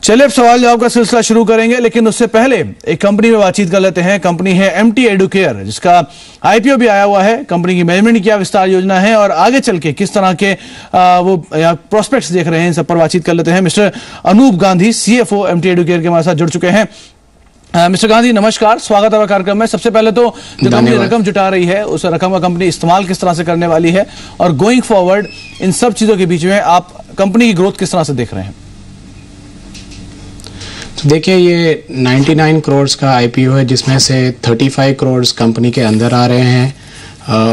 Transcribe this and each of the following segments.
चलिए अब सवाल जवाब का सिलसिला शुरू करेंगे, लेकिन उससे पहले एक कंपनी में बातचीत कर लेते हैं। कंपनी है एमटी एडुकेयर, जिसका आईपीओ भी आया हुआ है। कंपनी की मैनेजमेंट क्या विस्तार योजना है और आगे चल के किस तरह के वो प्रोस्पेक्ट्स देख रहे हैं, इन सब पर बातचीत कर लेते हैं। Mister Anoop Gandhi, CFO MT Educare के हमारे साथ जुड़ चुके हैं। मिस्टर गांधी नमस्कार, स्वागत है कार्यक्रम में। सबसे पहले तो जो कंपनी रकम जुटा रही है, उस रकम का कंपनी इस्तेमाल किस तरह से करने वाली है, और गोइंग फॉरवर्ड इन सब चीजों के बीच में आप कंपनी की ग्रोथ किस तरह से देख रहे हैं? तो देखिए, ये 99 करोड़ का आईपीओ है, जिसमें से 35 करोड़ कंपनी के अंदर आ रहे हैं।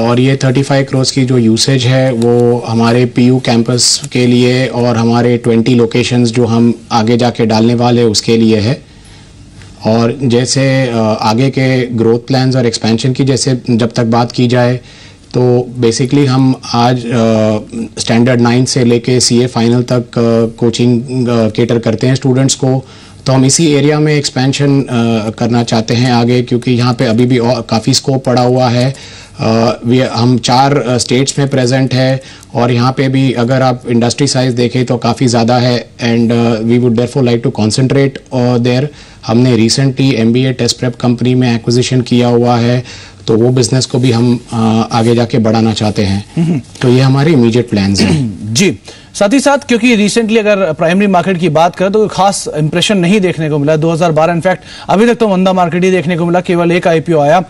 और ये 35 करोड़ की जो यूसेज है वो हमारे पीयू कैंपस के लिए और हमारे 20 लोकेशंस जो हम आगे जाके डालने वाले उसके लिए है। और जैसे आगे के ग्रोथ प्लान्स और एक्सपेंशन की जैसे जब तक बात की जाए, तो बेसिकली हम आज स्टैंडर्ड 9 से लेके सीए फाइनल तक कोचिंग केटर करते हैं स्टूडेंट्स को। तो हम इसी एरिया में एक्सपेंशन करना चाहते हैं आगे, क्योंकि यहाँ पे अभी भी काफ़ी स्कोप पड़ा हुआ है। हम 4 स्टेट्स में प्रेजेंट है और यहाँ पे भी अगर आप इंडस्ट्री साइज देखें तो काफ़ी ज़्यादा है, and we would therefore like to concentrate there. हमने recently MBA test prep company में एक्विजिशन किया हुआ है, तो वो बिजनेस को भी हम आगे जाके बढ़ाना चाहते हैं। तो ये हमारे इमीडिएट प्लान्स हैं जी। साथ ही साथ क्योंकि रिसेंटली अगर प्राइमरी मार्केट की बात करें तो कोई खास इंप्रेशन नहीं देखने को मिला 2012। इनफैक्ट अभी तक तो मंदा मार्केट ही देखने को मिला, केवल एक आईपीओ आया।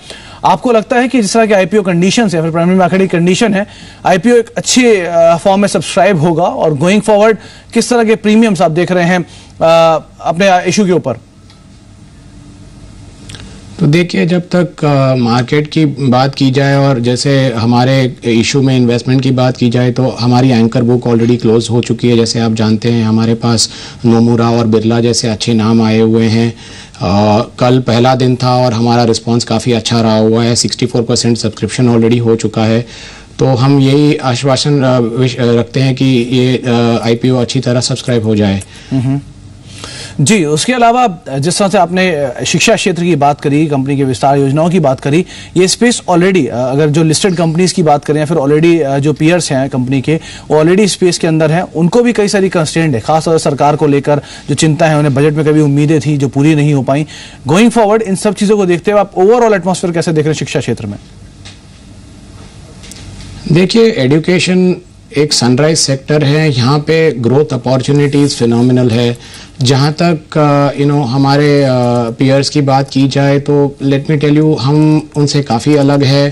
आपको लगता है कि जिस तरह के आईपीओ कंडीशन है, फिर प्राइमरी मार्केट की कंडीशन है, आईपीओ एक अच्छे फॉर्म में सब्सक्राइब होगा, और गोइंग फॉरवर्ड किस तरह के प्रीमियम्स आप देख रहे हैं अपने इशू के ऊपर? तो देखिए, जब तक मार्केट की बात की जाए और जैसे हमारे इशू में इन्वेस्टमेंट की बात की जाए, तो हमारी एंकर बुक ऑलरेडी क्लोज हो चुकी है। जैसे आप जानते हैं, हमारे पास नोमुरा और बिरला जैसे अच्छे नाम आए हुए हैं। कल पहला दिन था और हमारा रिस्पांस काफ़ी अच्छा रहा हुआ है। 64% सब्सक्रिप्शन ऑलरेडी हो चुका है। तो हम यही आश्वासन रखते हैं कि ये आईपीओ अच्छी तरह सब्सक्राइब हो जाए। जी, उसके अलावा जिस तरह से आपने शिक्षा क्षेत्र की बात करी, कंपनी के विस्तार योजनाओं की बात करी, ये स्पेस ऑलरेडी अगर जो लिस्टेड कंपनीज की बात करें या फिर ऑलरेडी जो पीयर्स हैं कंपनी के, वो ऑलरेडी स्पेस के अंदर हैं, उनको भी कई सारी कंस्ट्रेंट है, खासतौर से सरकार को लेकर जो चिंता है, उन्हें बजट में कभी उम्मीदें थी जो पूरी नहीं हो पाई। गोइंग फॉरवर्ड इन सब चीजों को देखते हुए आप ओवरऑल एटमॉस्फेयर कैसे देख रहे हैं शिक्षा क्षेत्र में? देखिए, एजुकेशन एक सनराइज सेक्टर है, यहाँ पे ग्रोथ अपॉर्चुनिटीज़ फिनोमिनल है। जहाँ तक हमारे पीयर्स की बात की जाए, तो लेट मी टेल यू, हम उनसे काफ़ी अलग है।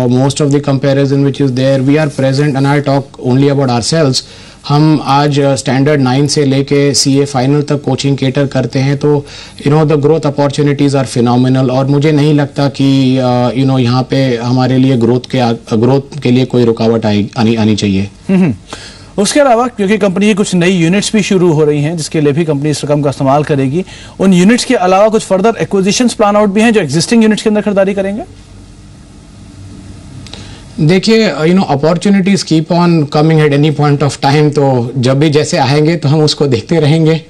Most of the comparison which is there, we are present, and I talk only about ourselves. हम आज स्टैंडर्ड 9 से लेके सीए फाइनल तक कोचिंग केटर करते हैं, तो the growth opportunities are phenomenal. और मुझे नहीं लगता कि यहाँ पे हमारे लिए ग्रोथ के लिए कोई रुकावट आनी चाहिए। उसके अलावा क्योंकि कंपनी की कुछ नई यूनिट्स भी शुरू हो रही हैं, जिसके लिए भी कंपनी इस रकम का इस्तेमाल करेगी, उन यूनिट्स के अलावा कुछ फर्दर एक्विजिशंस प्लान आउट भी हैं जो एक्जिस्टिंग यूनिट्स के अंदर खरीदारी करेंगे? देखिए, opportunities keep on coming at any point of time, तो जब भी जैसे आएंगे तो हम उसको देखते रहेंगे।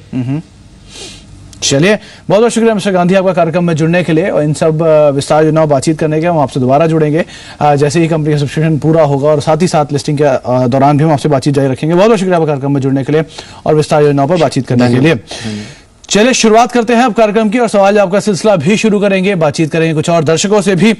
चलिए, बहुत बहुत शुक्रिया मिस्टर गांधी आपका कार्यक्रम में जुड़ने के लिए, और इन सब विस्तार योजनाओं बातचीत करने के हम आपसे दोबारा जुड़ेंगे जैसे ही कंपनी का सब्सक्रिप्शन पूरा होगा, और साथ ही साथ लिस्टिंग के दौरान भी हम आपसे बातचीत जारी रखेंगे। बहुत बहुत शुक्रिया आपका कार्यक्रम में जुड़ने के लिए और विस्तार योजनाओं पर बातचीत करने के लिए। चलिए, शुरुआत करते हैं अब कार्यक्रम की, और सवाल जवाब का सिलसिला भी शुरू करेंगे, बातचीत करेंगे कुछ और दर्शकों से भी।